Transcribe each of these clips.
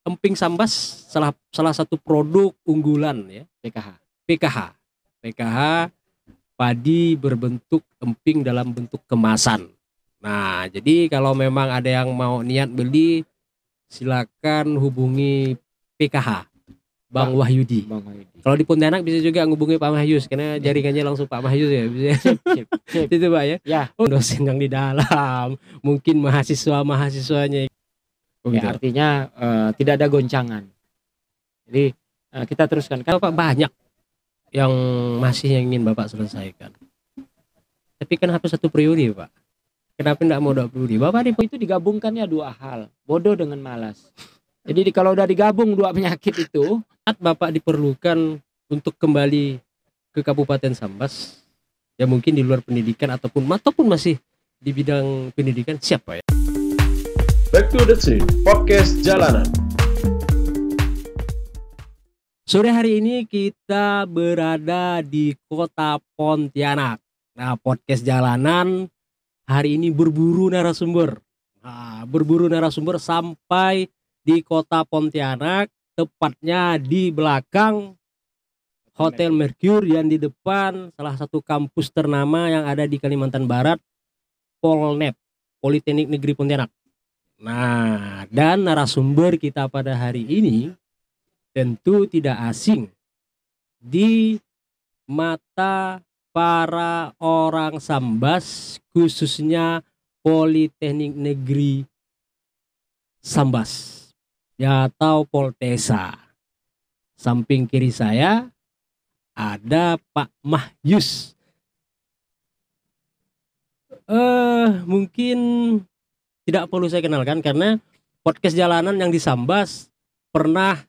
emping sambas salah satu produk unggulan ya, PKH padi berbentuk emping dalam bentuk kemasan. Nah, jadi kalau memang ada yang mau niat beli, silakan hubungi PKH Bang Wahyudi. Kalau di Pontianak bisa juga hubungi Pak Mahyus karena jaringannya langsung Pak Mahyus ya. Sip. Itu Pak ya. Ya. Oh, dosen yang di dalam, mungkin mahasiswanya. Oh, gitu. Ya, artinya tidak ada goncangan. Jadi kita teruskan. Kan Bapak banyak yang masih ingin Bapak selesaikan. Tapi kan harus satu priori Pak. Kenapa tidak mau 2 priori? Bapak itu digabungkannya 2 hal, bodoh dengan malas. Jadi kalau udah digabung 2 penyakit itu, Bapak diperlukan untuk kembali ke Kabupaten Sambas, ya mungkin di luar pendidikan ataupun masih di bidang pendidikan, siapa ya? Back to the Street, podcast jalanan. Sore hari ini kita berada di kota Pontianak. Nah, podcast jalanan hari ini berburu narasumber. Sampai di kota Pontianak, tepatnya di belakang Hotel Mercure yang di depan salah satu kampus ternama yang ada di Kalimantan Barat, Polnep, Politeknik Negeri Pontianak. Nah, dan narasumber kita pada hari ini tentu tidak asing di mata para orang Sambas, khususnya Politeknik Negeri Sambas ya, atau Poltesa. Samping kiri saya ada Pak Mahyus. Mungkin tidak perlu saya kenalkan karena podcast jalanan yang di Sambas pernah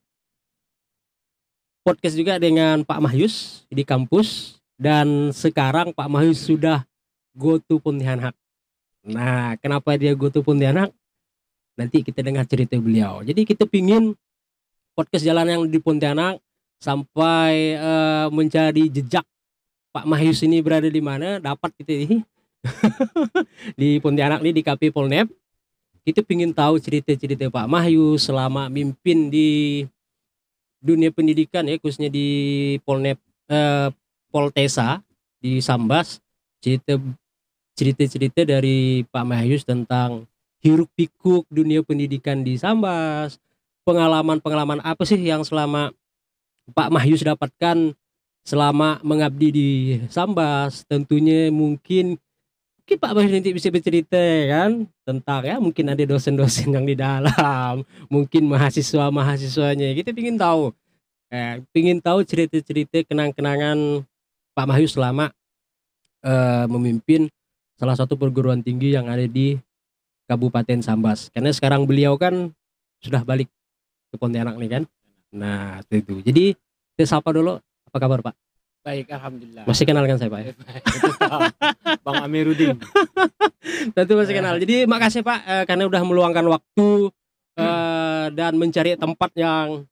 podcast juga dengan Pak Mahyus di kampus, dan sekarang Pak Mahyus sudah go to Pontianak. Nah, kenapa dia go to Pontianak? Nanti kita dengar cerita beliau. Jadi kita pingin podcast jalan yang di Pontianak sampai mencari jejak Pak Mahyus ini berada di mana, dapat kita ini di Pontianak nih, di KP Polnep. Kita pingin tahu cerita-cerita Pak Mahyus selama mimpin di dunia pendidikan ya, khususnya di Polnep, Poltesa di Sambas. Cerita-cerita dari Pak Mahyus tentang hiruk pikuk dunia pendidikan di Sambas, pengalaman apa sih yang selama Pak Mahyus dapatkan selama mengabdi di Sambas. Tentunya mungkin Pak Mahyus nanti bisa bercerita kan tentang ya, mungkin ada dosen-dosen yang di dalam, mungkin mahasiswanya. Kita ingin tahu cerita-cerita kenang-kenangan Pak Mahyus selama memimpin salah satu perguruan tinggi yang ada di Kabupaten Sambas. Karena sekarang beliau kan sudah balik ke Pontianak nih kan. Nah, itu. Jadi kita sapa dulu, apa kabar Pak? Baik, alhamdulillah. Masih kenal kan saya Pak? Ya? Bang Amiruddin. Tentu masih kenal. Jadi makasih Pak karena udah meluangkan waktu dan mencari tempat yang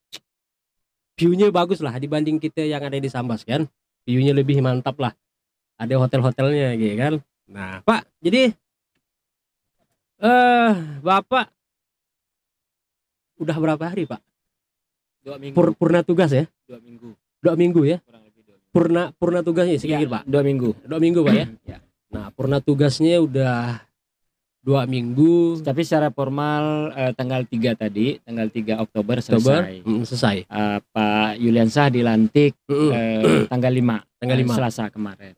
view-nya bagus lah dibanding kita yang ada di Sambas kan. View-nya lebih mantap lah. Ada hotel-hotelnya gitu kan. Nah, Pak, jadi Bapak udah berapa hari Pak? 2 minggu. Purna tugas ya? 2 minggu. 2 minggu ya? Kurang lebih 2 minggu. Purna tugasnya sedikit ya, Pak? 2 minggu. 2 minggu Pak ya? Ya. Nah, purna tugasnya udah 2 minggu. Tapi secara formal tanggal 3 tadi, tanggal 3 Oktober selesai. Selesai. Pak Yuliansah dilantik tanggal 5. Tanggal 5. Selasa kemarin.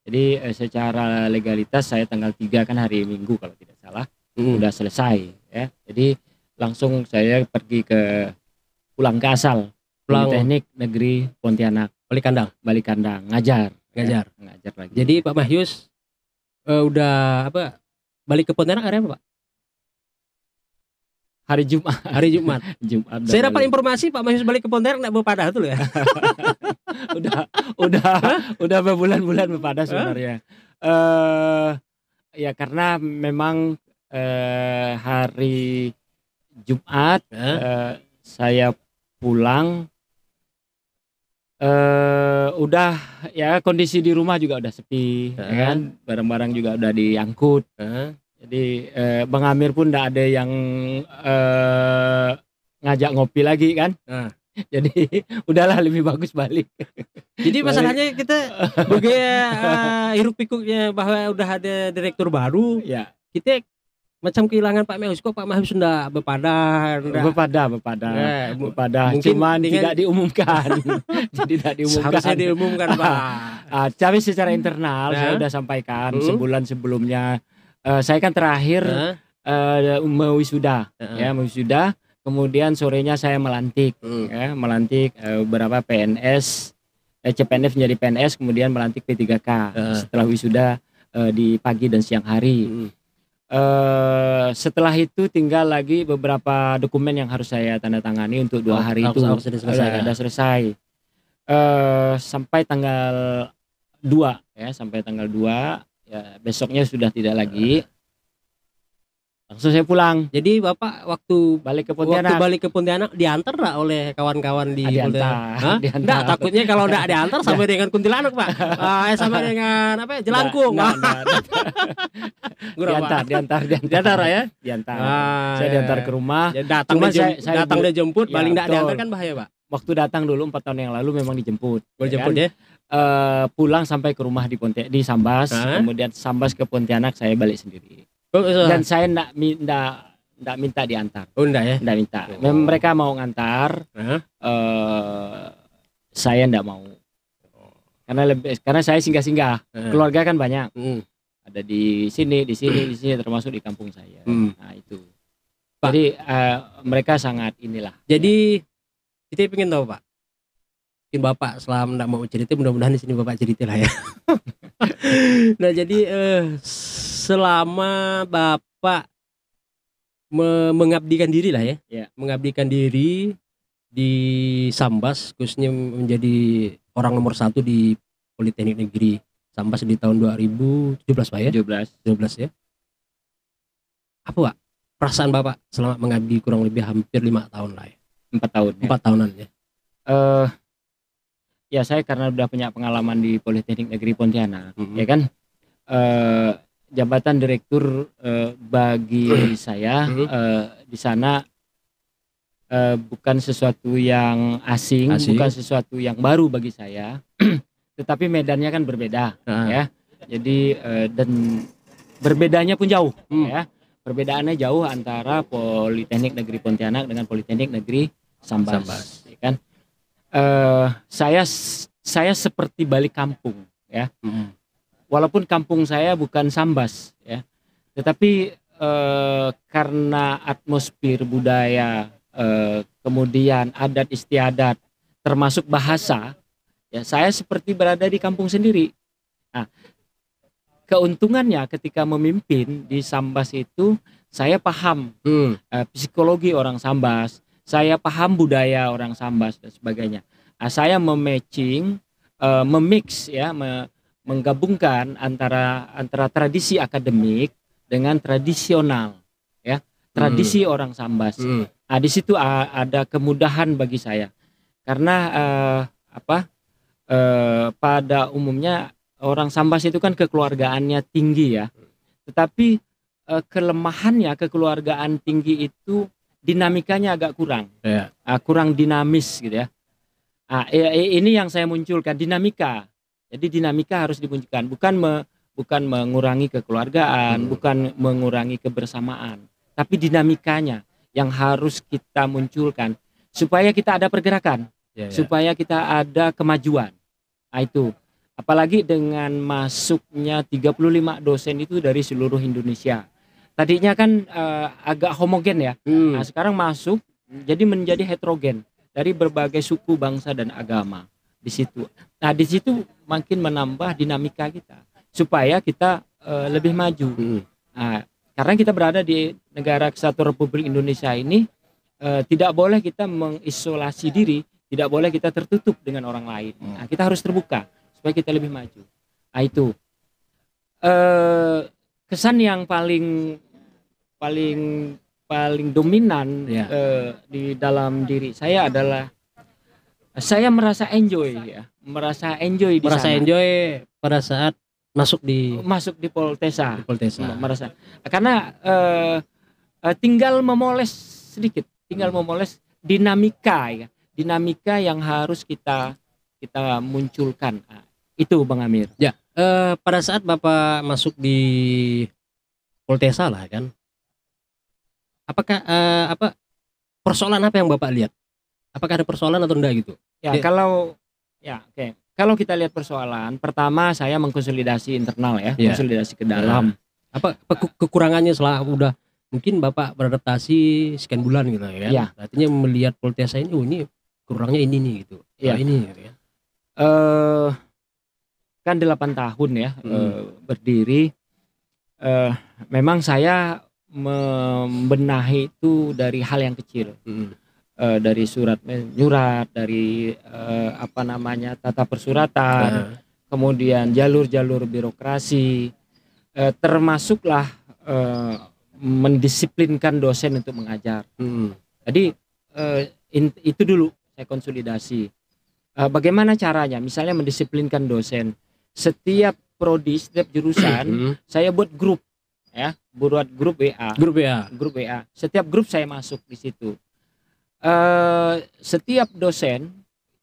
Jadi secara legalitas saya tanggal 3 kan hari Minggu kalau tidak salah udah selesai ya. Jadi langsung saya pergi pulang ke asal, Politeknik Negeri Pontianak, balik kandang ngajar lagi. Jadi Pak Mahyus udah balik ke Pontianak hari apa Pak? Hari Jumat. Saya dapat informasi Pak Mahyus balik ke Pontianak enggak berpadah tuh ya. udah berbulan-bulan berpadah sebenarnya. Ya karena memang hari Jumat saya pulang, udah ya kondisi di rumah juga udah sepi, ya kan, barang-barang juga udah diangkut. Jadi Bang Amir pun enggak ada yang ngajak ngopi lagi kan. Jadi udahlah lebih bagus balik. Jadi masalahnya kita sebagai hiruk pikuknya bahwa udah ada direktur baru, Ya, kita macam kehilangan Pak Mahfuz. Kok Pak Mahfuz enggak bepadah, bepadah, mungkin cuman dengan- tidak diumumkan. Tidak diumumkan. Seharusnya diumumkan Pak. Tapi secara internal saya udah sampaikan sebulan sebelumnya. Saya kan terakhir mewisuda, mewisuda. Kemudian sorenya saya melantik, melantik beberapa PNS, CPNS menjadi PNS, kemudian melantik P3K setelah wisuda di pagi dan siang hari. Setelah itu tinggal lagi beberapa dokumen yang harus saya tanda tangani untuk 2 hari itu. Sudah selesai. Sampai tanggal 2 sampai tanggal 2 ya, besoknya sudah tidak lagi. Langsung saya pulang. Jadi Bapak waktu Balik ke Pontianak Pontianak. diantar nggak oleh kawan-kawan di Diantar. Nggak, takutnya kalau nggak diantar sampai dengan kuntilanak Pak. Sama dengan apa ya, jelangkung. Diantar ya. Diantar. Saya diantar ke rumah. Ya, datang Cuma dia datang dia jemput, Ya, paling nggak betul. diantar kan bahaya Pak. Waktu datang dulu 4 tahun yang lalu memang dijemput. Jemput ya. Pulang sampai ke rumah di Sambas, kemudian Sambas ke Pontianak, saya balik sendiri. Dan saya enggak minta diantar. Oh enggak ya? Enggak minta. Memang mereka mau ngantar. Saya enggak mau. Karena saya singgah-singgah. Keluarga kan banyak. Ada di sini termasuk di kampung saya. Nah, itu. Pak. Jadi mereka sangat inilah. Jadi kita pengen tahu Pak. Mungkin Bapak selama enggak mau cerita, mudah-mudahan di sini Bapak cerita lah ya. Nah, jadi selama Bapak mengabdikan diri lah ya. Mengabdikan diri di Sambas, khususnya menjadi orang nomor 1 di Politeknik Negeri Sambas di tahun 2017 Pak ya. 17 ya. Apa Pak perasaan Bapak selama mengabdi kurang lebih hampir 5 tahun lah ya? 4 tahun. 4 tahunan ya. Ya saya karena udah punya pengalaman di Politeknik Negeri Pontianak, ya kan. Jabatan direktur bagi saya di sana bukan sesuatu yang asing, bukan sesuatu yang baru bagi saya. Tetapi medannya kan berbeda, ya. Jadi dan berbedanya pun jauh, ya. Perbedaannya jauh antara Politeknik Negeri Pontianak dengan Politeknik Negeri Sambas. Ya kan? Saya seperti balik kampung, ya. Walaupun kampung saya bukan Sambas, ya. Tetapi karena atmosfer budaya, kemudian adat istiadat, termasuk bahasa, ya saya seperti berada di kampung sendiri. Nah, keuntungannya ketika memimpin di Sambas itu saya paham psikologi orang Sambas, saya paham budaya orang Sambas dan sebagainya. Nah, saya memix ya, menggabungkan antara tradisi akademik dengan tradisional, ya, tradisi orang Sambas. Nah, di situ ada kemudahan bagi saya karena pada umumnya orang Sambas itu kan kekeluargaannya tinggi, ya, tetapi kelemahannya kekeluargaan tinggi itu dinamikanya agak kurang, kurang dinamis gitu ya. Ini yang saya munculkan, dinamika. Jadi dinamika harus dimunculkan, bukan mengurangi kekeluargaan, bukan mengurangi kebersamaan, tapi dinamikanya yang harus kita munculkan supaya kita ada pergerakan, supaya kita ada kemajuan. Nah, itu. Apalagi dengan masuknya 35 dosen itu dari seluruh Indonesia. Tadinya kan agak homogen ya. Nah, sekarang masuk jadi menjadi heterogen dari berbagai suku, bangsa dan agama di situ. Nah, di situ makin menambah dinamika kita supaya kita lebih maju. Nah, karena kita berada di negara kesatuan Republik Indonesia ini, tidak boleh kita mengisolasi diri, tidak boleh kita tertutup dengan orang lain. Nah, kita harus terbuka supaya kita lebih maju. Nah, itu kesan yang paling dominan di dalam diri saya adalah saya merasa enjoy, ya, merasa enjoy pada saat masuk di Poltesa. Merasa karena tinggal memoles sedikit, dinamika yang harus kita munculkan. Nah, itu Bang Amir. Ya, pada saat Bapak masuk di Poltesa lah kan, apakah persoalan apa yang Bapak lihat? Apakah ada persoalan atau enggak gitu? Ya, kalau kita lihat persoalan, pertama saya mengkonsolidasi internal ya, konsolidasi ke dalam. Apa kekurangannya setelah udah mungkin Bapak beradaptasi sekian bulan gitu ya kan? Ya. Artinya melihat Poltesa ini, ini kurangnya ini nih gitu. Ya. Ini gitu ya. Kan 8 tahun ya berdiri. Memang saya membenahi itu dari hal yang kecil. Dari surat menyurat, dari tata persuratan, kemudian jalur-jalur birokrasi, termasuklah mendisiplinkan dosen untuk mengajar. Jadi itu dulu saya konsolidasi. Bagaimana caranya? Misalnya mendisiplinkan dosen. Setiap prodi, setiap jurusan, saya buat grup, ya, buat grup WA. Setiap grup saya masuk di situ. Setiap dosen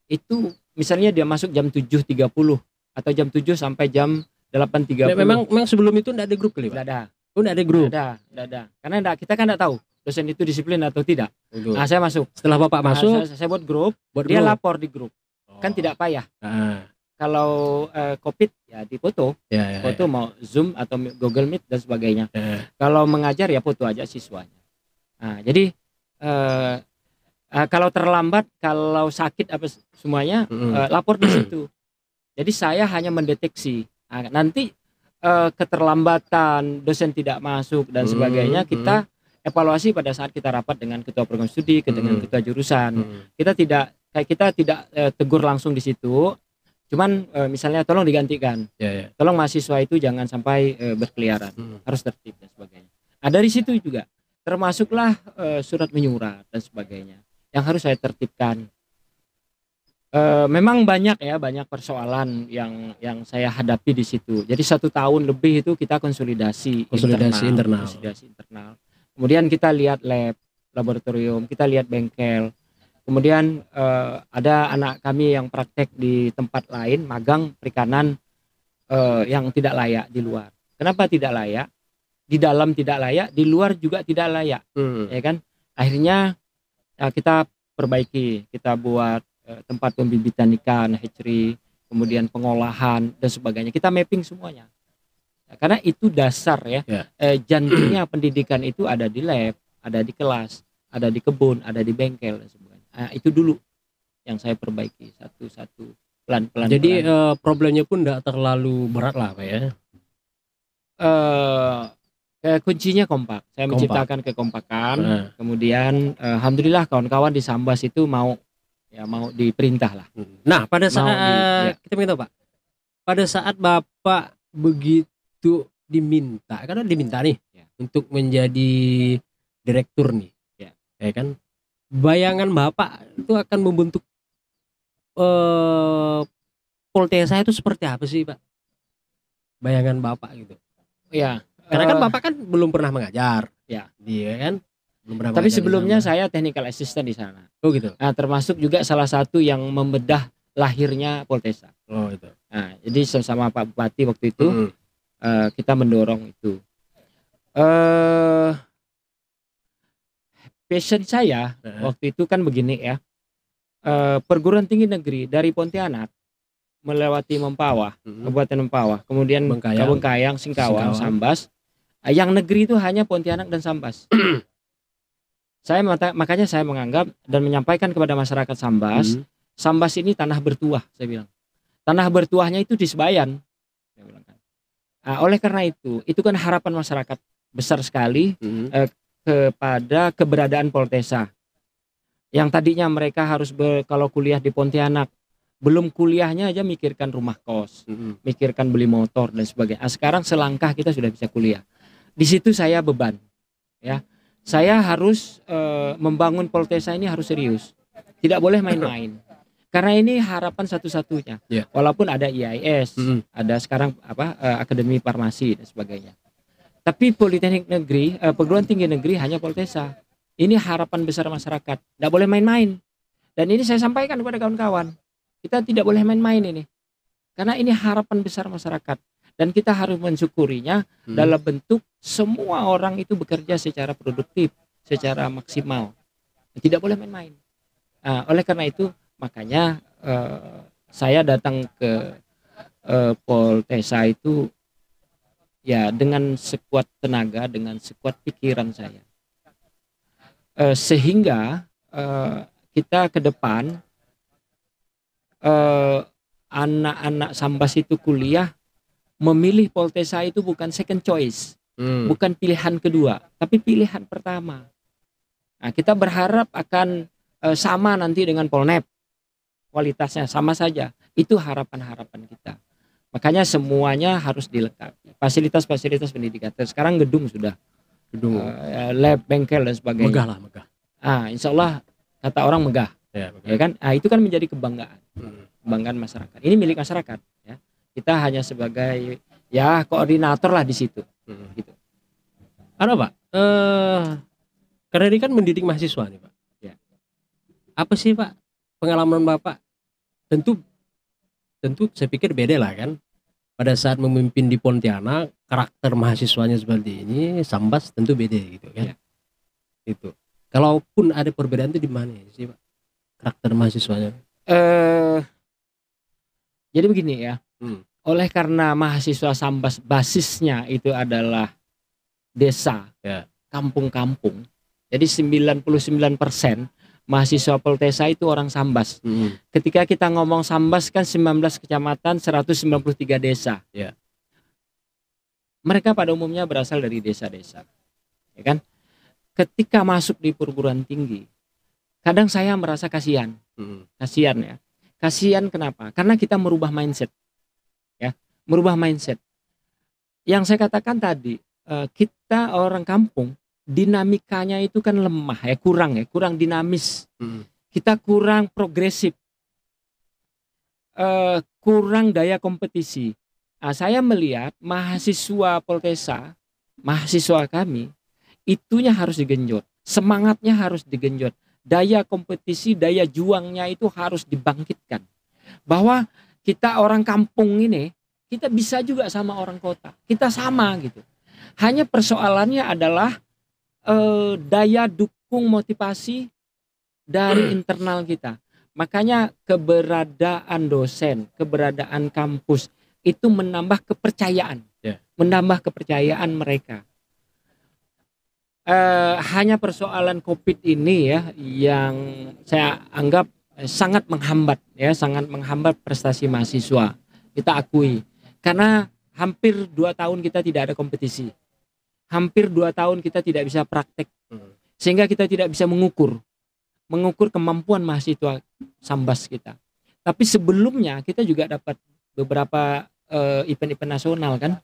itu misalnya dia masuk jam 7.30 atau jam 7 sampai jam 8.30. Memang sebelum itu enggak ada grup kali, Pak? Enggak ada. Oh, enggak ada grup. Enggak ada. Karena kita kan enggak tahu dosen itu disiplin atau tidak. Nah, saya masuk. Setelah Bapak masuk, saya buat grup, dia lapor di grup. Kan tidak payah. Kalau COVID ya dipoto, foto mau Zoom atau Google Meet dan sebagainya. Kalau mengajar ya foto aja siswanya. Nah, jadi kalau terlambat, kalau sakit apa semuanya, lapor di situ. Jadi saya hanya mendeteksi. Nah, nanti keterlambatan dosen tidak masuk dan sebagainya, kita evaluasi pada saat kita rapat dengan ketua program studi, dengan ketua jurusan. Kita tidak tegur langsung di situ. Cuman misalnya tolong digantikan. Tolong mahasiswa itu jangan sampai berkeliaran, harus tertib dan sebagainya. Nah, dari situ juga termasuklah surat menyurat dan sebagainya yang harus saya tertibkan. Memang banyak persoalan yang saya hadapi di situ. Jadi 1 tahun lebih itu kita konsolidasi internal. Kemudian kita lihat laboratorium, kita lihat bengkel. Kemudian ada anak kami yang praktek di tempat lain, magang perikanan yang tidak layak di luar. Kenapa tidak layak? Di dalam tidak layak, di luar juga tidak layak, ya kan? Akhirnya kita perbaiki, kita buat tempat pembibitan ikan, hatchery, kemudian pengolahan dan sebagainya. Kita mapping semuanya. Karena itu dasar ya. Jantungnya pendidikan itu ada di lab, ada di kelas, ada di kebun, ada di bengkel dan sebagainya. Nah, itu dulu yang saya perbaiki satu-satu, pelan-pelan. Jadi problemnya pun tidak terlalu berat lah, Pak ya. Kuncinya kompak. Saya menciptakan kekompakan. Kemudian alhamdulillah kawan-kawan di Sambas itu mau diperintah lah. Nah, pada saat kita minta Pak, pada saat Bapak begitu diminta, karena diminta nih untuk menjadi direktur nih, ya kan? Bayangan Bapak itu akan membentuk Poltesa itu seperti apa sih, Pak? Bayangan Bapak gitu. Ya. Karena kan Bapak kan belum pernah mengajar. Ya. Dia kan belum pernah. Tapi sebelumnya saya technical assistant di sana. Oh gitu. Nah, termasuk juga salah satu yang membedah lahirnya Poltesa. Oh itu. Nah, jadi sama Pak Bupati waktu itu kita mendorong itu. Passion saya waktu itu kan begini ya. Perguruan tinggi negeri dari Pontianak melewati Mempawah, Kabupaten Mempawah, kemudian Bengkayang, Singkawang, Sambas. Yang negeri itu hanya Pontianak dan Sambas. Makanya saya menganggap dan menyampaikan kepada masyarakat Sambas, Sambas ini tanah bertuah, saya bilang. Tanah bertuahnya itu di Sebayan. Saya bilang. Oleh karena itu kan harapan masyarakat besar sekali kepada keberadaan Poltesa. Yang tadinya mereka harus kalau kuliah di Pontianak, belum kuliahnya aja mikirkan rumah kos, mikirkan beli motor dan sebagainya. Sekarang selangkah kita sudah bisa kuliah. Di situ saya beban, ya. Saya harus membangun Poltesa ini harus serius, tidak boleh main-main. Karena ini harapan satu-satunya. Walaupun ada IAIS, ada sekarang Akademi Farmasi dan sebagainya. Tapi Politeknik Negeri, perguruan tinggi negeri hanya Poltesa. Ini harapan besar masyarakat, tidak boleh main-main. Dan ini saya sampaikan kepada kawan-kawan, kita tidak boleh main-main ini, karena ini harapan besar masyarakat. Dan kita harus mensyukurinya dalam bentuk semua orang itu bekerja secara produktif, secara maksimal. Tidak boleh main-main. Oleh karena itu, makanya saya datang ke Poltesa itu ya dengan sekuat tenaga, dengan sekuat pikiran saya. Sehingga kita ke depan anak-anak Sambas itu kuliah, memilih Poltesa itu bukan second choice, bukan pilihan kedua, tapi pilihan pertama. Nah, kita berharap akan sama nanti dengan Polnep, kualitasnya sama saja. Itu harapan-harapan kita. Makanya semuanya harus dilengkapi. Fasilitas-fasilitas pendidikan. Sekarang gedung sudah. Lab, bengkel dan sebagainya. Megah lah, megah. Insya Allah kata orang megah, ya kan? Itu kan menjadi kebanggaan, kebanggaan masyarakat. Ini milik masyarakat, ya. Kita hanya sebagai ya koordinator lah di situ. Gitu. Ada Pak, karena ini kan mendidik mahasiswa nih Pak. Ya. Apa sih Pak pengalaman Bapak? Tentu saya pikir beda lah kan. Pada saat memimpin di Pontianak, karakter mahasiswanya seperti ini, Sambas tentu beda gitu kan. Ya. Itu. Kalaupun ada perbedaan itu di mana sih Pak? Karakter mahasiswanya. Jadi begini ya. Oleh karena mahasiswa Sambas basisnya itu adalah desa, kampung-kampung. Jadi 99% mahasiswa Poltesa itu orang Sambas. Ketika kita ngomong Sambas kan 19 kecamatan, 193 desa. Ya. Mereka pada umumnya berasal dari desa-desa. Ya kan? Ketika masuk di perguruan tinggi, kadang saya merasa kasihan. Kasihan ya. Kasihan kenapa? Karena kita merubah mindset. Ya, merubah mindset. Yang saya katakan tadi, kita orang kampung dinamikanya itu kan lemah ya, kurang dinamis. Kita kurang progresif, kurang daya kompetisi. Saya melihat mahasiswa Poltesa, mahasiswa kami, itunya harus digenjot, semangatnya harus digenjot, daya kompetisi, daya juangnya itu harus dibangkitkan. Bahwa kita orang kampung ini, kita bisa juga sama orang kota, kita sama gitu. Hanya persoalannya adalah daya dukung motivasi dari internal kita. Makanya keberadaan dosen, keberadaan kampus itu menambah kepercayaan, menambah kepercayaan mereka. Hanya persoalan COVID ini ya yang saya anggap sangat menghambat ya, sangat menghambat prestasi mahasiswa. Kita akui karena hampir 2 tahun kita tidak ada kompetisi. Hampir 2 tahun kita tidak bisa praktek, sehingga kita tidak bisa mengukur kemampuan mahasiswa Sambas kita. Tapi sebelumnya kita juga dapat beberapa event-event nasional kan,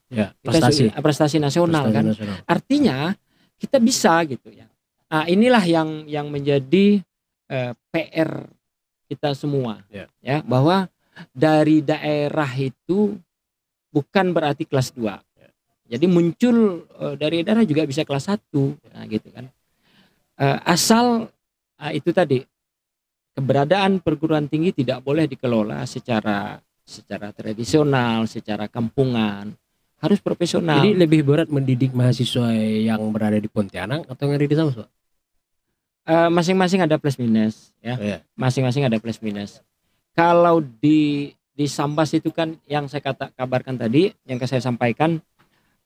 prestasi nasional kan. Artinya kita bisa gitu ya. Nah, inilah yang menjadi PR kita semua, ya, bahwa dari daerah itu bukan berarti kelas 2. Jadi muncul dari daerah juga bisa kelas 1, nah gitu kan. Asal itu tadi, keberadaan perguruan tinggi tidak boleh dikelola secara tradisional, secara kampungan, harus profesional. Jadi lebih berat mendidik mahasiswa yang berada di Pontianak atau yang ada di Sambas Pak? Masing-masing ada plus minus ya. Masing-masing ada plus minus. Kalau di Sambas itu kan yang saya kabarkan tadi, yang saya sampaikan,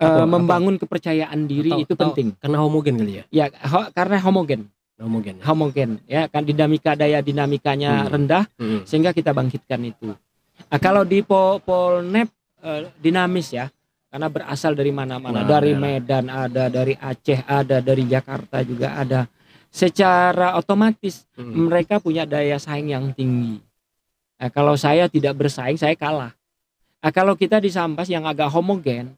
membangun kepercayaan diri itu penting. Karena homogen kali ya? Ya, karena homogen ya, kan daya dinamikanya rendah, sehingga kita bangkitkan itu. Nah, kalau di Polnep dinamis ya, karena berasal dari mana-mana, dari Medan ada, dari Aceh ada, dari Jakarta juga ada. Secara otomatis mereka punya daya saing yang tinggi. Nah, kalau saya tidak bersaing, saya kalah. Nah, kalau kita di Sambas yang agak homogen,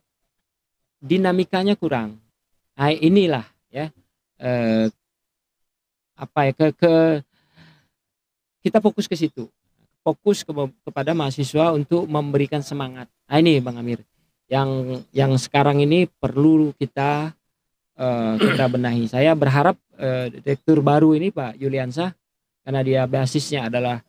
dinamikanya kurang. Nah, inilah ya kita fokus ke situ, fokus kepada mahasiswa untuk memberikan semangat. Nah, ini Bang Amir yang sekarang ini perlu kita kita benahi. Saya berharap direktur baru ini Pak Yuliansyah, karena dia basisnya adalah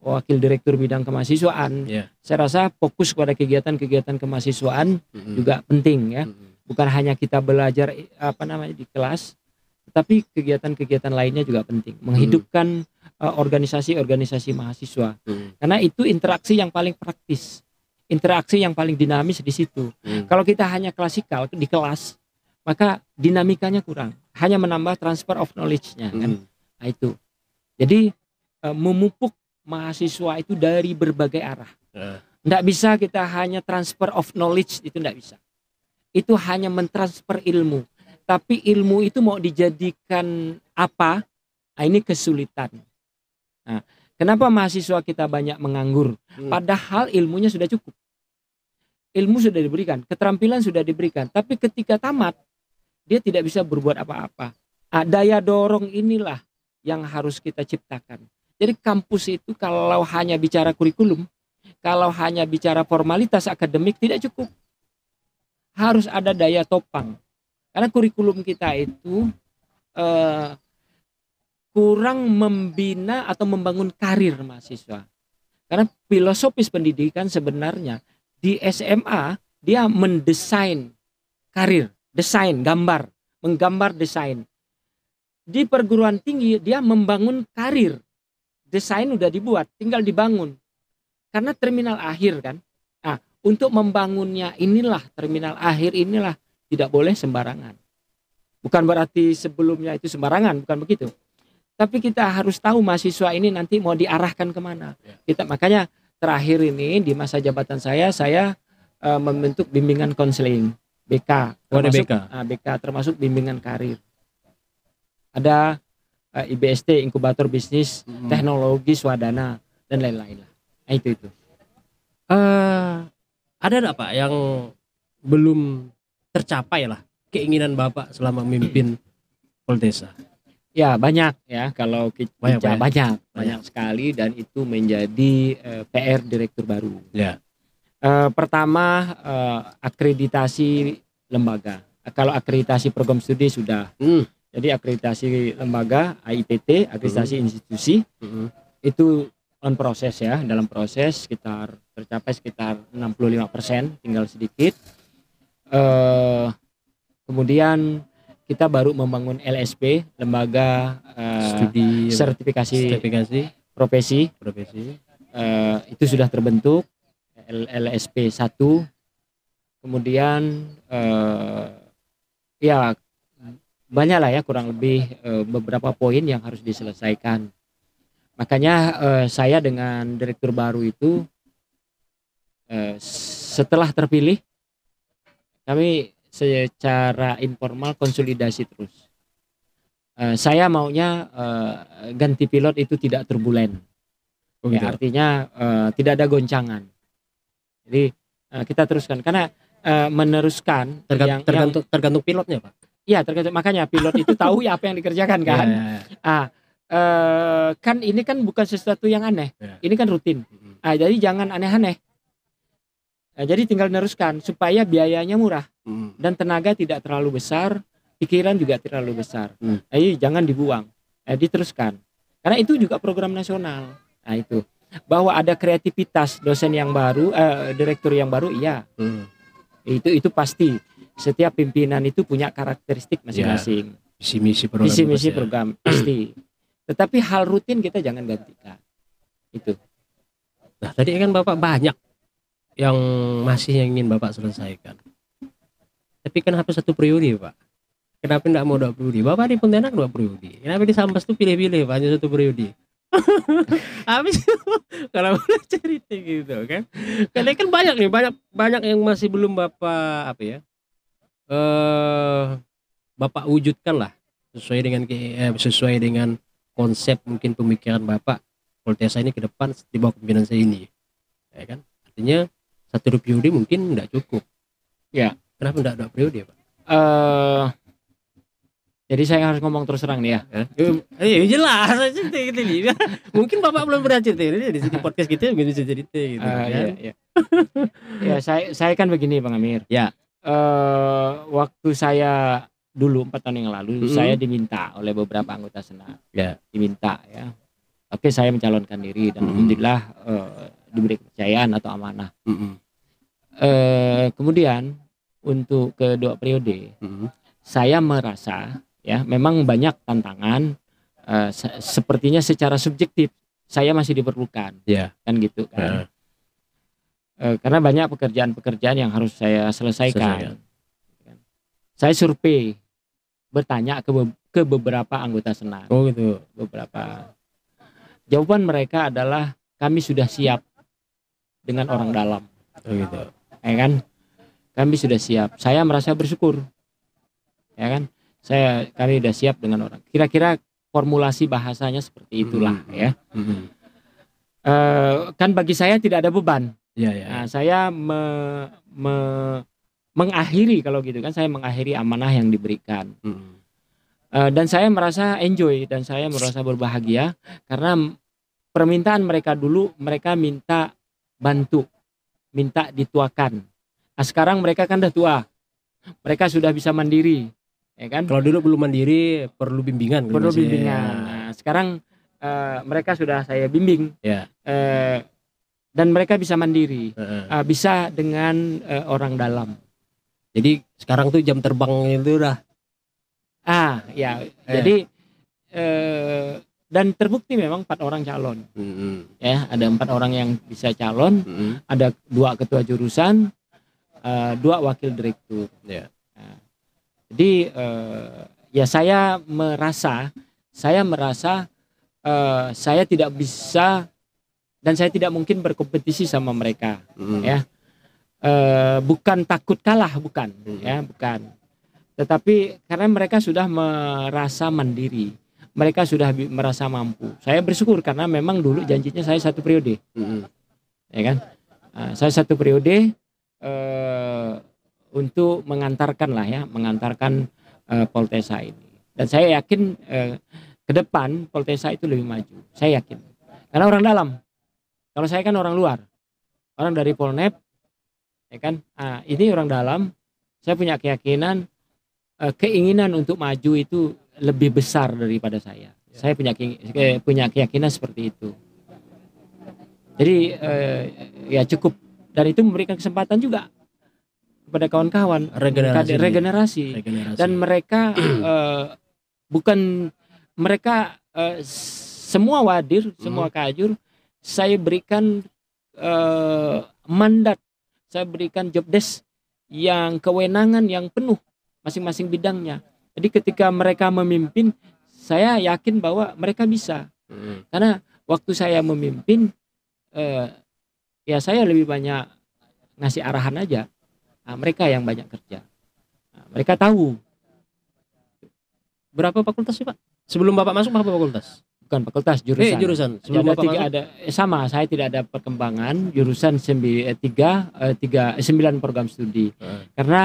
wakil direktur bidang kemahasiswaan. Saya rasa fokus pada kegiatan-kegiatan kemahasiswaan juga penting ya. Bukan hanya kita belajar di kelas, tetapi kegiatan-kegiatan lainnya juga penting. Menghidupkan organisasi-organisasi mahasiswa. Karena itu interaksi yang paling praktis. Interaksi yang paling dinamis di situ. Kalau kita hanya klasikal di kelas, maka dinamikanya kurang. Hanya menambah transfer of knowledge-nya kan. Nah, itu. Jadi memupuk mahasiswa itu dari berbagai arah. Nggak bisa kita hanya transfer of knowledge, itu nggak bisa. Itu hanya mentransfer ilmu. Tapi ilmu itu mau dijadikan apa? Nah, ini kesulitan. Nah, kenapa mahasiswa kita banyak menganggur? Padahal ilmunya sudah cukup. Ilmu sudah diberikan, keterampilan sudah diberikan. Tapi ketika tamat, dia tidak bisa berbuat apa-apa. Nah, daya dorong inilah yang harus kita ciptakan. Jadi kampus itu kalau hanya bicara kurikulum, kalau hanya bicara formalitas akademik tidak cukup. Harus ada daya topang. Karena kurikulum kita itu kurang membina atau membangun karir mahasiswa. Karena filosofis pendidikan sebenarnya di SMA dia mendesain karir, desain, gambar, menggambar desain. Di perguruan tinggi dia membangun karir. Desain udah dibuat, tinggal dibangun. Karena terminal akhir kan. Nah, untuk membangunnya inilah, terminal akhir inilah tidak boleh sembarangan. Bukan berarti sebelumnya itu sembarangan, bukan begitu. Tapi kita harus tahu mahasiswa ini nanti mau diarahkan kemana. Kita makanya terakhir ini di masa jabatan saya membentuk bimbingan konseling BK. BK termasuk bimbingan karir. Ada IBST, inkubator bisnis, teknologi swadana dan lain-lain lah. Nah, itu. Ada enggak Pak yang belum tercapai lah keinginan Bapak selama memimpin Poltesa? Ya banyak ya, kalau kita banyak ya. sekali, dan itu menjadi PR direktur baru. Pertama akreditasi lembaga. Kalau akreditasi program studi sudah. Jadi akreditasi lembaga, AIPT, akreditasi institusi, itu on proses ya, dalam proses tercapai sekitar 65%, tinggal sedikit. Kemudian kita baru membangun LSP, lembaga studi sertifikasi profesi. Itu sudah terbentuk, LSP 1. Kemudian ya banyak lah ya, kurang lebih beberapa poin yang harus diselesaikan. Makanya saya dengan direktur baru itu setelah terpilih, kami secara informal konsolidasi terus. Saya maunya ganti pilot itu tidak turbulen. Ya, artinya tidak ada goncangan. Jadi kita teruskan, karena meneruskan tergantung pilotnya Pak. Iya, tergantung, makanya pilot itu tahu ya apa yang dikerjakan kan. Kan ini kan bukan sesuatu yang aneh. Ini kan rutin. Jadi jangan aneh-aneh. Jadi tinggal meneruskan supaya biayanya murah dan tenaga tidak terlalu besar, pikiran juga terlalu besar. Jadi jangan dibuang, diteruskan. Karena itu juga program nasional. Nah itu, bahwa ada kreativitas dosen yang baru, direktur yang baru, iya. Itu pasti. Setiap pimpinan itu punya karakteristik masing-masing. Visi misi program pasti. Tetapi hal rutin kita jangan gantikan. Itu. Nah tadi kan Bapak banyak yang masih ingin Bapak selesaikan. Tapi kenapa 1 periode Pak? Kenapa enggak mau 2 periode? Bapak di Pontianak 2 periode. Kenapa di Sambas tuh pilih-pilih Pak, hanya 1 periode? Habis kalau boleh cerita gitu kan. Karena kan banyak nih, banyak yang masih belum Bapak Bapak wujudkan lah sesuai dengan konsep mungkin pemikiran Bapak. Poltesa ini ke depan di bawah pimpinan saya ini, ya kan? Artinya 1 periode mungkin enggak cukup. Ya. Kenapa enggak 2 periode Pak? Jadi saya harus ngomong terus terang nih ya. Jelas cerita gitu nih. Mungkin Bapak belum pernah cerita di sini podcast kita bisa cerita gitu kan. Ya saya kan begini Bang Amir. Ya. Waktu saya dulu 4 tahun yang lalu saya diminta oleh beberapa anggota senat, diminta ya. Oke, saya mencalonkan diri dan alhamdulillah diberi kepercayaan atau amanah. Kemudian untuk kedua periode, saya merasa ya memang banyak tantangan, sepertinya secara subjektif saya masih diperlukan, kan gitu kan. Karena banyak pekerjaan-pekerjaan yang harus saya selesaikan. Saya survei, bertanya ke beberapa anggota senat. Oh gitu. Beberapa. Jawaban mereka adalah kami sudah siap dengan orang dalam. Oh gitu. Ya kan? Kami sudah siap. Saya merasa bersyukur. Ya kan? Kami sudah siap dengan orang. Kira-kira formulasi bahasanya seperti itulah ya. Kan bagi saya tidak ada beban. Nah, saya mengakhiri kalau gitu kan, saya mengakhiri amanah yang diberikan. Dan saya merasa enjoy dan saya merasa berbahagia karena permintaan mereka dulu, mereka minta bantu, minta dituakan. Nah, sekarang mereka kan udah tua, mereka sudah bisa mandiri, ya kan? Kalau dulu belum mandiri, perlu bimbingan. Perlu bimbingan. Nah, sekarang mereka sudah saya bimbing, dan mereka bisa mandiri, bisa dengan orang dalam. Jadi sekarang tuh jam terbang itu udah. Jadi dan terbukti memang 4 orang calon. Ya, ada 4 orang yang bisa calon, ada 2 ketua jurusan, 2 wakil direktur. Nah, jadi ya saya merasa saya tidak bisa dan saya tidak mungkin berkompetisi sama mereka, ya. Bukan takut kalah, bukan, ya, bukan. Tetapi karena mereka sudah merasa mandiri, mereka sudah merasa mampu. Saya bersyukur karena memang dulu janjinya saya 1 periode, ya kan? Saya 1 periode untuk mengantarkan Poltesa ini. Dan saya yakin ke depan Poltesa itu lebih maju. Saya yakin. Karena orang dalam. Kalau saya kan orang luar, orang dari Polnep, ya kan? Ini orang dalam. Saya punya keyakinan, keinginan untuk maju itu lebih besar daripada saya. Saya punya keyakinan seperti itu. Jadi ya cukup. Dan itu memberikan kesempatan juga kepada kawan-kawan regenerasi. Dan mereka semua wadir, semua kajur, saya berikan mandat, saya berikan job desk yang kewenangan yang penuh masing-masing bidangnya. Jadi ketika mereka memimpin, saya yakin bahwa mereka bisa. Karena waktu saya memimpin, ya saya lebih banyak ngasih arahan aja. Nah, mereka yang banyak kerja. Nah, mereka tahu. Berapa fakultas sih Pak? Sebelum Bapak masuk berapa fakultas? Bukan fakultas, jurusan. Jurusan. Sebelum ada Bapak masuk? Sama, saya tidak ada perkembangan. Jurusan 9 program studi. Karena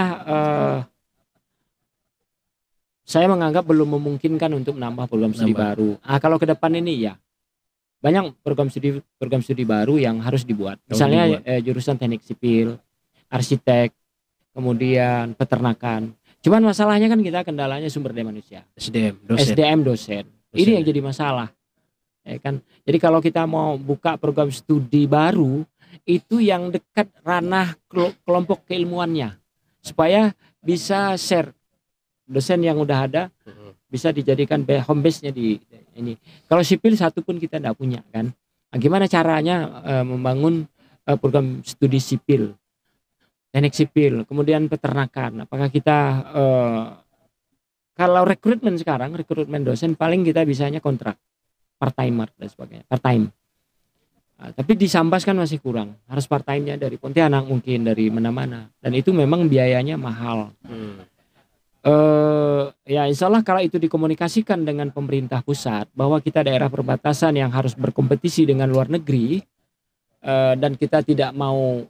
saya menganggap belum memungkinkan untuk menambah program studi baru. Kalau ke depan ini ya banyak program studi baru yang harus dibuat. Misalnya jurusan teknik sipil, arsitek, kemudian peternakan. Cuman masalahnya kan kita kendalanya sumber daya manusia. SDM dosen. Ini yang jadi masalah. Ya kan? Jadi kalau kita mau buka program studi baru, itu yang dekat ranah kelompok keilmuannya. Supaya bisa share dosen yang udah ada, bisa dijadikan home base-nya di ini. Kalau sipil satu pun kita tidak punya kan. Nah, gimana caranya membangun program studi sipil, teknik sipil, kemudian peternakan. Apakah kita kalau rekrutmen dosen paling kita bisanya kontrak, part timer dan sebagainya, part time. Tapi di Sambas kan masih kurang, harus part time-nya dari Pontianak mungkin, dari mana-mana, dan itu memang biayanya mahal. Ya insya Allah kalau itu dikomunikasikan dengan pemerintah pusat bahwa kita daerah perbatasan yang harus berkompetisi dengan luar negeri, dan kita tidak mau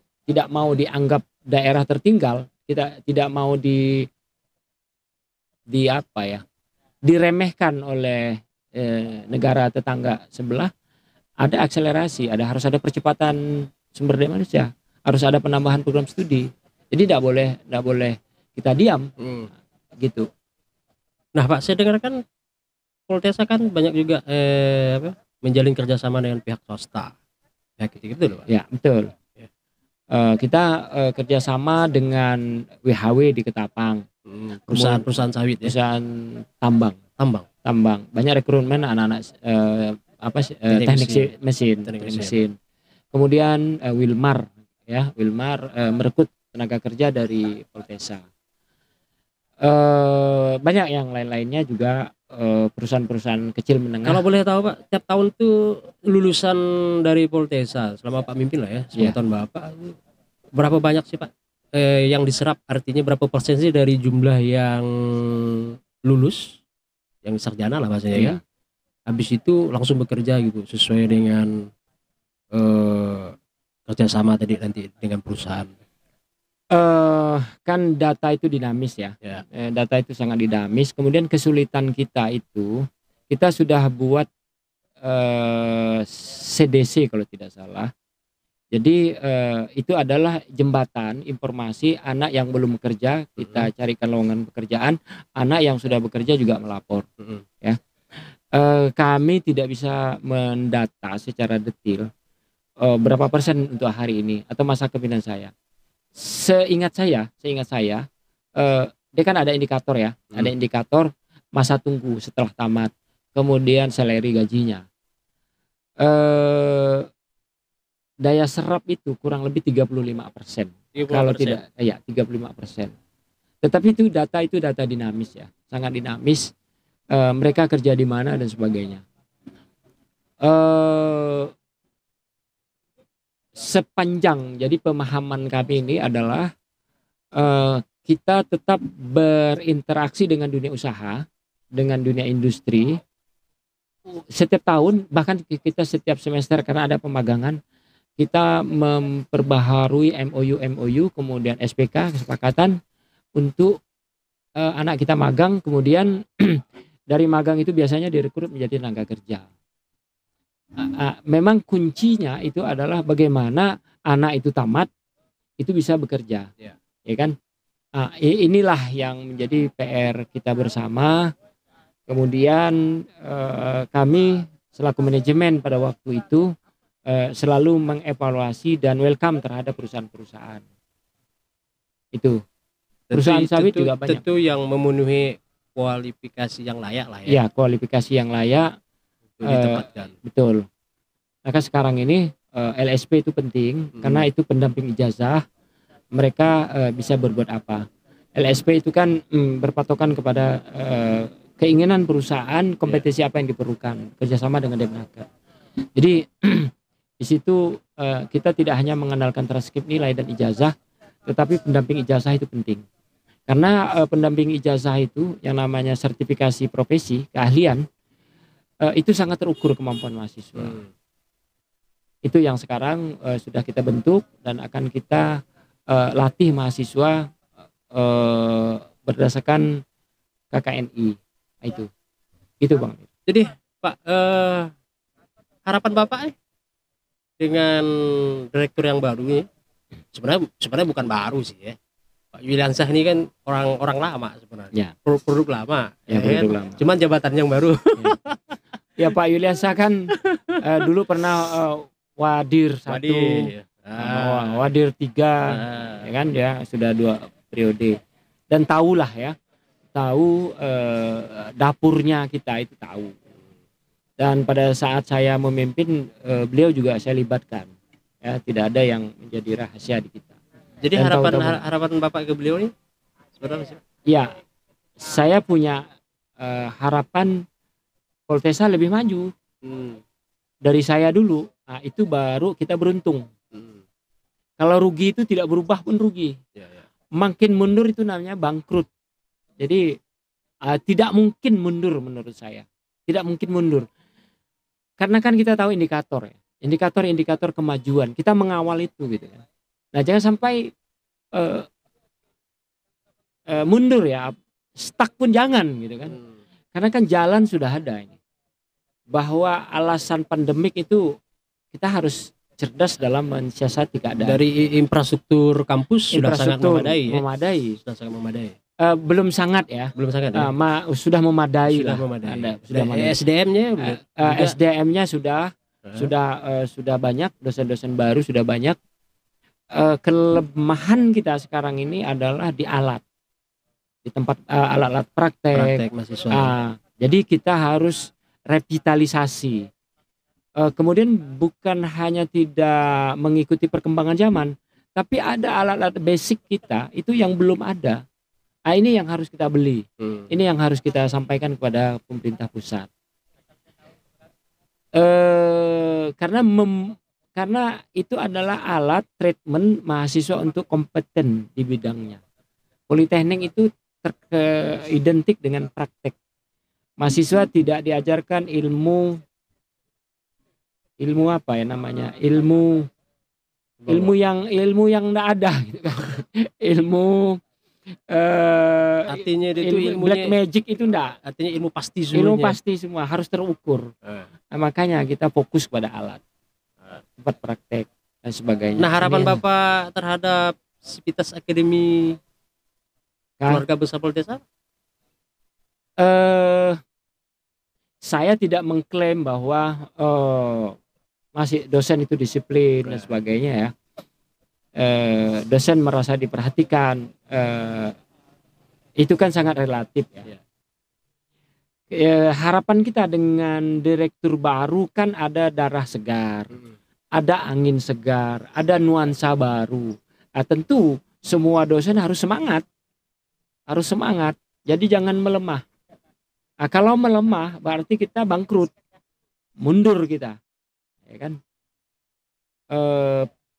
dianggap daerah tertinggal, kita tidak mau diremehkan oleh negara tetangga sebelah, ada akselerasi, harus ada percepatan sumber daya manusia, harus ada penambahan program studi. Jadi tidak boleh kita diam. Gitu. Nah Pak, saya dengar kan Poltesa kan banyak juga menjalin kerjasama dengan pihak swasta, pihak gitu loh Pak. Ya betul. Ya. Kita kerjasama dengan WHW di Ketapang, Perusahaan sawit ya. perusahaan tambang. Banyak rekrutmen anak-anak teknik mesin. Kemudian Wilmar merekrut tenaga kerja dari Poltesa. Banyak yang lain-lainnya juga, perusahaan-perusahaan kecil menengah. Kalau boleh tahu Pak, tiap tahun tuh lulusan dari Poltesa selama Pak mimpin lah ya, tahun Bapak, berapa banyak sih Pak yang diserap? Artinya berapa persen sih dari jumlah yang lulus, yang sarjana lah bahasanya ya, habis itu langsung bekerja gitu sesuai dengan kerjasama tadi nanti dengan perusahaan? Kan data itu dinamis ya. Data itu sangat dinamis. Kemudian kesulitan kita itu, kita sudah buat CDC kalau tidak salah. Jadi itu adalah jembatan informasi anak yang belum bekerja, kita carikan lowongan pekerjaan, anak yang sudah bekerja juga melapor. Ya. Kami tidak bisa mendata secara detail berapa persen untuk hari ini atau masa kepemimpinan saya. Seingat saya dia kan ada indikator ya, ada indikator masa tunggu setelah tamat, kemudian salary gajinya. Daya serap itu kurang lebih 35%. Kalau tidak, ya 35%. Tetapi itu data dinamis ya, sangat dinamis. Mereka kerja di mana dan sebagainya. Sepanjang, jadi pemahaman kami ini adalah kita tetap berinteraksi dengan dunia usaha, dengan dunia industri. Setiap tahun, bahkan kita setiap semester karena ada pemagangan, kita memperbaharui MOU, kemudian SPK, kesepakatan untuk anak kita magang, kemudian dari magang itu biasanya direkrut menjadi tenaga kerja. Memang kuncinya itu adalah bagaimana anak itu tamat itu bisa bekerja, ya kan? Inilah yang menjadi PR kita bersama. Kemudian kami selaku manajemen pada waktu itu selalu mengevaluasi dan welcome terhadap perusahaan-perusahaan itu. Perusahaan sawit juga banyak. Tentu yang memenuhi kualifikasi yang layak lah ya. Iya, kualifikasi yang layak. Ditempatkan. Betul. Maka sekarang ini LSP itu penting karena itu pendamping ijazah. Mereka bisa berbuat apa? LSP itu kan berpatokan kepada keinginan perusahaan, kompetisi apa yang diperlukan, kerjasama dengan Depnaker. Jadi di situ kita tidak hanya mengandalkan transkrip nilai dan ijazah, tetapi pendamping ijazah itu penting. Karena pendamping ijazah itu yang namanya sertifikasi profesi, keahlian, itu sangat terukur kemampuan mahasiswa. Itu yang sekarang sudah kita bentuk dan akan kita latih mahasiswa berdasarkan KKNI. Itu Bang. Jadi Pak, harapan Bapak dengan direktur yang baru ini, sebenarnya bukan baru sih ya. Pak Yuliansyah ini kan orang lama sebenarnya. Produk lama. Ya, produk lama. Cuman jabatan yang baru. Ya Pak Yuliansyah kan dulu pernah Wadir 1, Wadir 3, ya kan ya, sudah 2 periode. Dan tahulah ya, tahu dapurnya kita itu tahu. Dan pada saat saya memimpin, beliau juga saya libatkan. Ya, tidak ada yang menjadi rahasia di kita. Jadi harapan Bapak ke beliau ini sebenarnya? Ya, saya punya harapan Poltesa lebih maju dari saya dulu. Nah, itu baru kita beruntung. Kalau rugi itu tidak berubah pun rugi. Makin mundur itu namanya bangkrut. Jadi tidak mungkin mundur menurut saya. Tidak mungkin mundur. Karena kan kita tahu indikator ya. Indikator kemajuan. Kita mengawal itu gitu kan. Nah, jangan sampai mundur ya. Stuck pun jangan gitu kan. Karena kan jalan sudah ada ini. Bahwa alasan pandemik itu kita harus cerdas dalam mensiasati keadaan. Dari infrastruktur kampus sudah sangat memadai. Memadai. Sudah sangat memadai. Belum sangat ya. Belum sangat ya. Sudah memadai Sudah lah. memadai. Sudah memadai. SDM-nya SDM-nya sudah banyak, dosen-dosen baru sudah banyak. Kelemahan kita sekarang ini adalah di alat, di tempat alat-alat praktek mahasiswa. Jadi kita harus revitalisasi. Kemudian bukan hanya tidak mengikuti perkembangan zaman, tapi ada alat-alat basic kita itu yang belum ada. Ini yang harus kita beli. Ini yang harus kita sampaikan kepada pemerintah pusat. Karena itu adalah alat treatment mahasiswa untuk kompeten di bidangnya. Politeknik itu identik dengan praktek. Mahasiswa tidak diajarkan ilmu apa ya namanya? Ilmu yang enggak ada gitu kan. Artinya itu ilmu black magic itu enggak. Artinya ilmu pasti semuanya. Ilmu pasti semua harus terukur. Nah, makanya kita fokus pada alat. Tempat praktek dan sebagainya. Nah, harapan Bapak terhadap Sivitas Akademi Keluarga Besar Poltekkes? Saya tidak mengklaim bahwa masih dosen itu disiplin dan sebagainya ya. Dosen merasa diperhatikan, itu kan sangat relatif ya. Harapan kita dengan direktur baru kan ada darah segar, ada angin segar, ada nuansa baru. Tentu semua dosen harus semangat, jadi jangan melemah. Kalau melemah berarti kita bangkrut, mundur kita, ya kan?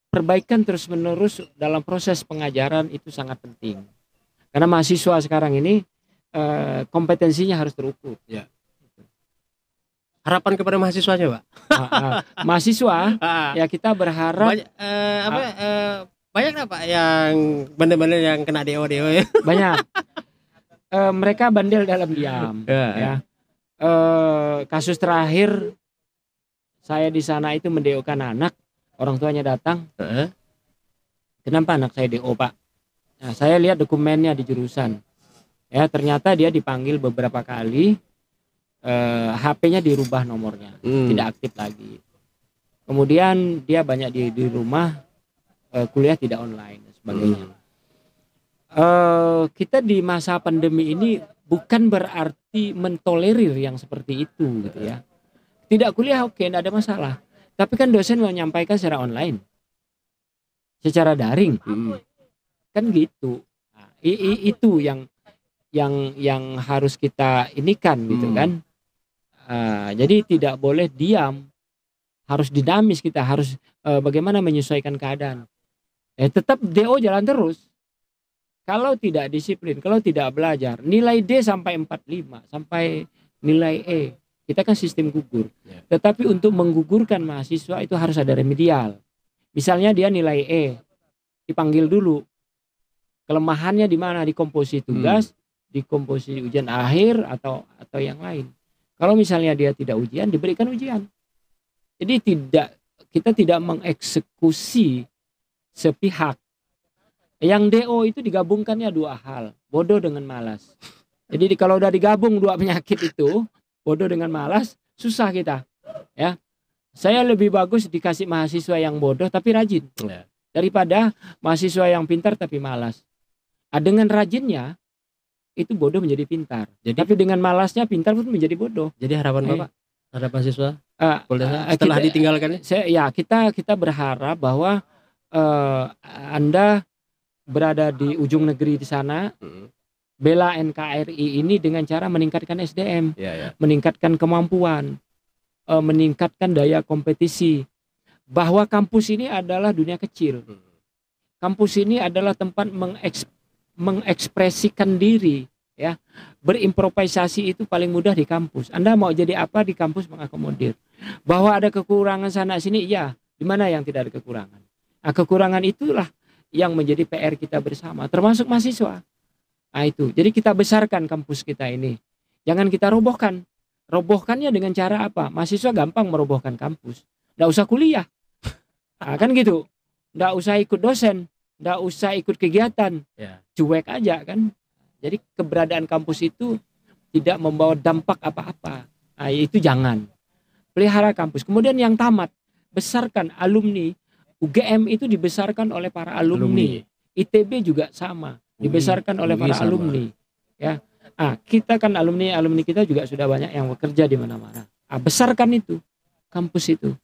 Perbaikan terus menerus dalam proses pengajaran itu sangat penting, karena mahasiswa sekarang ini kompetensinya harus terukur. Ya. Harapan kepada mahasiswanya, Pak? Mahasiswa ya kita berharap banyak nggak Pak yang bandel-bandel yang kena DO ya? Banyak. Mereka bandel dalam diam. Ya. Kasus terakhir saya di sana itu mendeokan anak, orang tuanya datang. Kenapa anak saya DO, Pak? Nah, saya lihat dokumennya di jurusan. Ya, ternyata dia dipanggil beberapa kali, HP-nya dirubah nomornya, tidak aktif lagi. Kemudian dia banyak di rumah, kuliah tidak online dan sebagainya. Kita di masa pandemi ini bukan berarti mentolerir yang seperti itu gitu ya. Tidak kuliah oke, tidak ada masalah. Tapi kan dosen menyampaikan secara online, secara daring, kan gitu. Nah, itu yang harus kita inikan gitu kan. Jadi tidak boleh diam, harus dinamis, kita harus bagaimana menyesuaikan keadaan. Tetap DO jalan terus. Kalau tidak disiplin, kalau tidak belajar, nilai D sampai 45, sampai nilai E, kita kan sistem gugur. Tetapi untuk menggugurkan mahasiswa itu harus ada remedial. Misalnya dia nilai E, dipanggil dulu. Kelemahannya di mana? Di komposisi tugas, di komposisi ujian akhir atau yang lain. Kalau misalnya dia tidak ujian, diberikan ujian. Jadi kita tidak mengeksekusi sepihak. Yang DO itu digabungkannya dua hal, bodoh dengan malas. Jadi kalau udah digabung dua penyakit itu, bodoh dengan malas, susah kita. Ya, saya lebih bagus dikasih mahasiswa yang bodoh tapi rajin, daripada mahasiswa yang pintar tapi malas. Dengan rajinnya itu bodoh menjadi pintar. Tapi dengan malasnya pintar pun menjadi bodoh. Jadi harapan Bapak terhadap mahasiswa setelah ditinggalkan? Kita berharap bahwa Anda berada di ujung negeri di sana, bela NKRI ini dengan cara meningkatkan SDM, meningkatkan kemampuan, meningkatkan daya kompetisi. Bahwa kampus ini adalah dunia kecil. Kampus ini adalah tempat mengekspresikan diri, ya. Berimprovisasi itu paling mudah di kampus. Anda mau jadi apa di kampus mengakomodir. Bahwa ada kekurangan sana sini, iya. Di mana yang tidak ada kekurangan? Nah, kekurangan itulah yang menjadi PR kita bersama, termasuk mahasiswa. Nah itu, jadi kita besarkan kampus kita ini. Jangan kita robohkan. Robohkannya dengan cara apa? Mahasiswa gampang merobohkan kampus. Nggak usah kuliah. Nah, kan gitu. Nggak usah ikut dosen. Nggak usah ikut kegiatan. Cuek aja kan. Jadi keberadaan kampus itu tidak membawa dampak apa-apa. Nah, itu jangan. Pelihara kampus. Kemudian yang tamat, besarkan alumni. UGM itu dibesarkan oleh para alumni. ITB juga sama, dibesarkan oleh para alumni. Ya. Kita kan alumni kita juga sudah banyak yang bekerja di mana-mana. Besarkan itu kampus itu.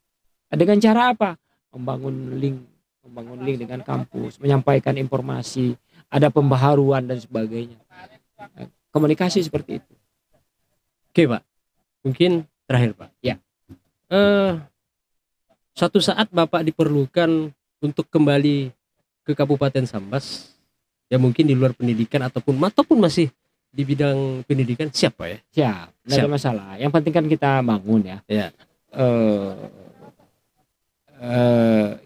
Dengan cara apa? Membangun link dengan kampus, menyampaikan informasi, ada pembaharuan dan sebagainya. Komunikasi seperti itu. Oke, Pak. Mungkin terakhir, Pak. Ya. Suatu saat Bapak diperlukan untuk kembali ke Kabupaten Sambas, ya mungkin di luar pendidikan ataupun masih di bidang pendidikan, siap Pak ya? Siap, tidak ada masalah. Yang penting kan kita bangun ya. Ya.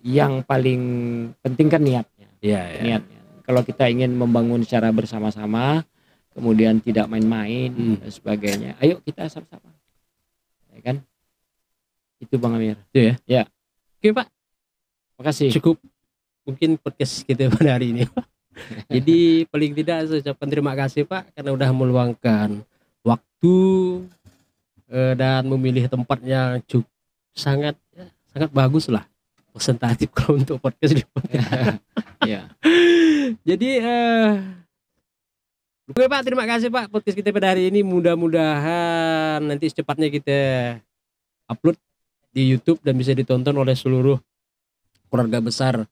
Yang paling penting kan niatnya. Ya. Niatnya. Kalau kita ingin membangun secara bersama-sama, kemudian tidak main-main dan sebagainya, ayo kita sama-sama. Ya kan? Itu Bang Amir. Itu ya? Ya. Oke Pak. Makasih. Cukup mungkin podcast kita pada hari ini. Jadi paling tidak saya ucapkan terima kasih Pak karena udah meluangkan waktu dan memilih tempat yang sangat bagus lah, presentatif kalau untuk podcast di Ya. Jadi oke Pak, terima kasih Pak podcast kita pada hari ini. Mudah-mudahan nanti secepatnya kita upload di YouTube dan bisa ditonton oleh seluruh keluarga besar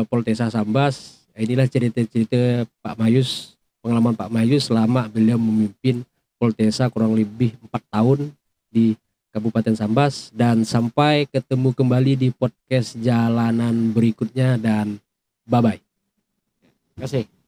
Poltesa Sambas. Inilah cerita-cerita Pak Mayus, pengalaman Pak Mayus selama beliau memimpin Poltesa kurang lebih 4 tahun di Kabupaten Sambas. Dan sampai ketemu kembali di podcast jalanan berikutnya dan bye-bye. Terima kasih.